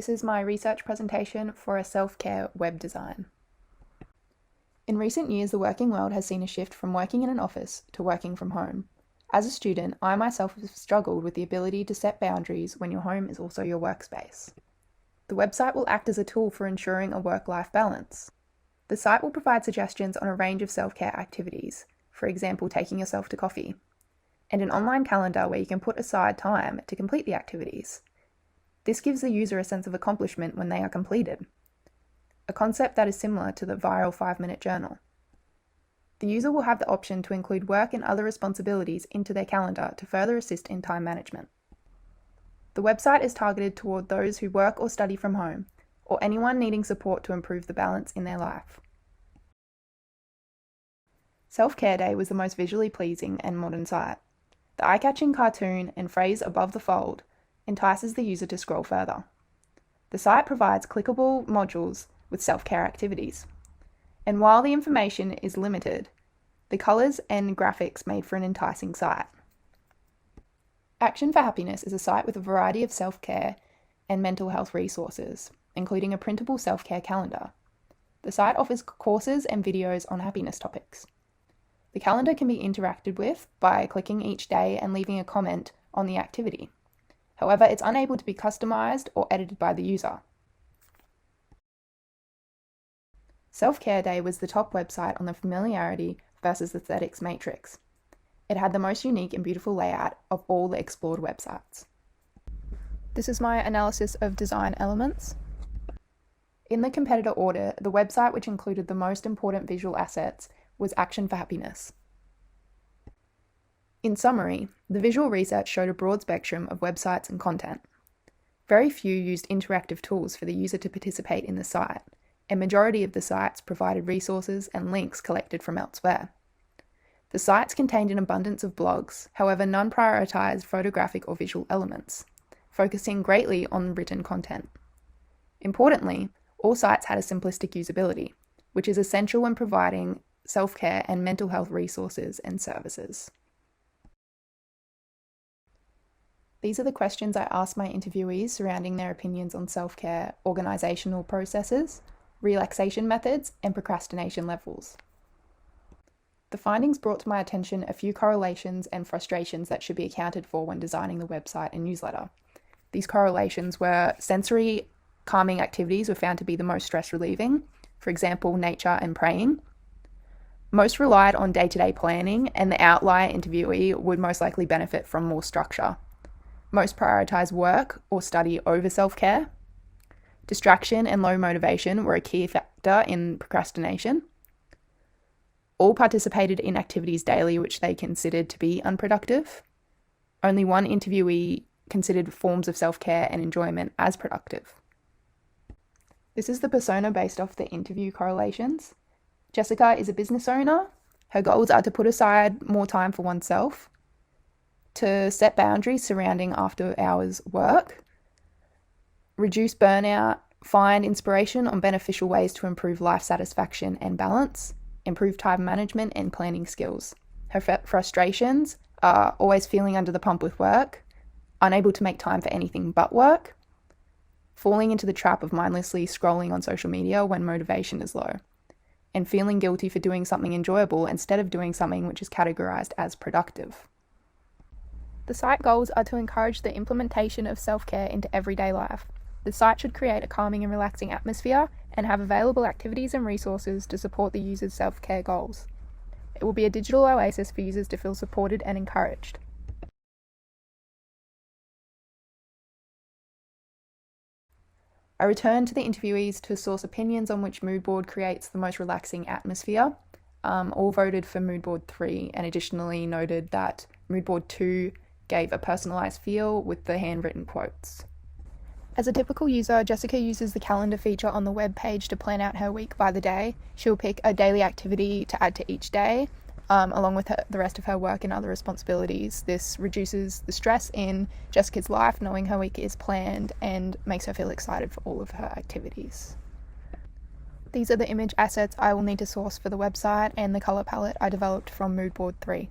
This is my research presentation for a self-care web design. In recent years, the working world has seen a shift from working in an office to working from home. As a student, I myself have struggled with the ability to set boundaries when your home is also your workspace. The website will act as a tool for ensuring a work-life balance. The site will provide suggestions on a range of self-care activities, for example, taking yourself to coffee, and an online calendar where you can put aside time to complete the activities. This gives the user a sense of accomplishment when they are completed, a concept that is similar to the viral 5-minute journal. The user will have the option to include work and other responsibilities into their calendar to further assist in time management. The website is targeted toward those who work or study from home, or anyone needing support to improve the balance in their life. Self-Care Day was the most visually pleasing and modern site. The eye-catching cartoon and phrase above the fold entices the user to scroll further. The site provides clickable modules with self-care activities. And while the information is limited, the colours and graphics made for an enticing site. Action for Happiness is a site with a variety of self-care and mental health resources, including a printable self-care calendar. The site offers courses and videos on happiness topics. The calendar can be interacted with by clicking each day and leaving a comment on the activity. However, it's unable to be customized or edited by the user. Self-Care Day was the top website on the familiarity versus aesthetics matrix. It had the most unique and beautiful layout of all the explored websites. This is my analysis of design elements. In the competitor order, the website which included the most important visual assets was Action for Happiness. In summary, the visual research showed a broad spectrum of websites and content. Very few used interactive tools for the user to participate in the site, and majority of the sites provided resources and links collected from elsewhere. The sites contained an abundance of blogs, however none prioritized photographic or visual elements, focusing greatly on written content. Importantly, all sites had a simplistic usability, which is essential when providing self-care and mental health resources and services. These are the questions I asked my interviewees surrounding their opinions on self-care, organisational processes, relaxation methods, and procrastination levels. The findings brought to my attention a few correlations and frustrations that should be accounted for when designing the website and newsletter. These correlations were sensory calming activities were found to be the most stress relieving, for example, nature and praying. Most relied on day-to-day planning, and the outlier interviewee would most likely benefit from more structure. Most prioritise work or study over self-care. Distraction and low motivation were a key factor in procrastination. All participated in activities daily which they considered to be unproductive. Only one interviewee considered forms of self-care and enjoyment as productive. This is the persona based off the interview correlations. Jessica is a business owner. Her goals are to put aside more time for oneself, to set boundaries surrounding after-hours work, reduce burnout, find inspiration on beneficial ways to improve life satisfaction and balance, improve time management and planning skills. Her frustrations are always feeling under the pump with work, unable to make time for anything but work, falling into the trap of mindlessly scrolling on social media when motivation is low, and feeling guilty for doing something enjoyable instead of doing something which is categorized as productive. The site goals are to encourage the implementation of self-care into everyday life. The site should create a calming and relaxing atmosphere and have available activities and resources to support the user's self-care goals. It will be a digital oasis for users to feel supported and encouraged. I returned to the interviewees to source opinions on which mood board creates the most relaxing atmosphere. All voted for mood board 3 and additionally noted that mood board 2 gave a personalised feel with the handwritten quotes. As a typical user, Jessica uses the calendar feature on the web page to plan out her week by the day. She'll pick a daily activity to add to each day, along with the rest of her work and other responsibilities. This reduces the stress in Jessica's life, knowing her week is planned, and makes her feel excited for all of her activities. These are the image assets I will need to source for the website and the colour palette I developed from Mood Board 3.